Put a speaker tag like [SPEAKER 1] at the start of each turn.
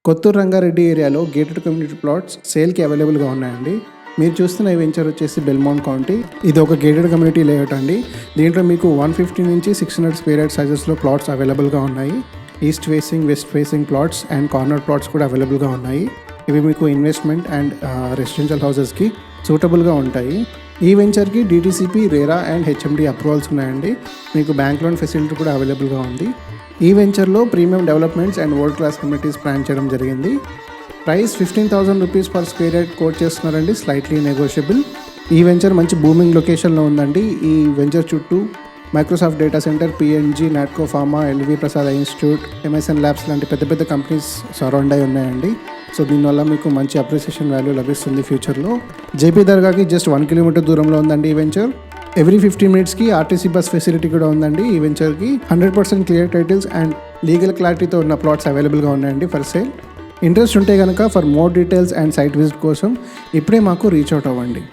[SPEAKER 1] కొత్తూరు రంగారెడ్డి ఏరియాలో gated community plots సేల్కి అవైలబుల్గా ఉన్నాయండి. మీరు చూస్తున్న ఈ వెంచర్ వచ్చేసి బెల్మౌంట్ కౌంటీ. ఇది ఒక గేటెడ్ కమ్యూనిటీ లేఅవుట్ అండి. దీంట్లో మీకు 150 నుంచి 600 స్క్వేర్ యార్డ్ సైజెస్లో ప్లాట్స్ అవైలబుల్గా ఉన్నాయి. East facing, west facing plots and corner plots కూడా అవైలబుల్గా ఉన్నాయి. ఇవి మీకు ఇన్వెస్ట్మెంట్ అండ్ రెసిడెన్షియల్ హౌసెస్కి సూటబుల్గా ఉంటాయి. ఈ వెంచర్కి DTCP, RERA and HMD approvals ఉన్నాయండి. మీకు బ్యాంక్ లోన్ ఫెసిలిటీ కూడా అవైలబుల్గా ఉంది. ఈ వెంచర్లో premium developments and world class communities plan చేయడం జరిగింది. Price 15,000 rupees per square yard quote చేస్తున్నారండి, స్లైట్లీ నెగోషియబుల్. ఈ వెంచర్ మంచి బూమింగ్ లొకేషన్లో ఉందండి. ఈ వెంచర్ చుట్టూ Microsoft data center, PNG, Natco pharma, LV Prasad institute, MSN labs లాంటి పెద్ద పెద్ద కంపెనీస్ సరౌండ్ అయి ఉన్నాయండి. సో దీనివల్ల మీకు మంచి అప్రిసియేషన్ వాల్యూ లభిస్తుంది ఫ్యూచర్లో. JP దర్గాకి జస్ట్ 1 కిలోమీటర్ దూరంలో ఉందండి ఈ వెంచర్. ఎవ్రీ 15 మినిట్స్కి RTC బస్ ఫెసిలిటీ కూడా ఉందండి. ఈ వెంచర్కి 100% క్లియర్ టైటిల్స్ అండ్ లీగల్ క్లారిటీతో ఉన్న ప్లాట్స్ అవైలబుల్గా ఉన్నాయండి ఫర్ సేల్. ఇంట్రెస్ట్ ఉంటే కనుక for more details and site visit కోసం ఇప్పుడే మాకు రీచ్ అవుట్ అవ్వండి.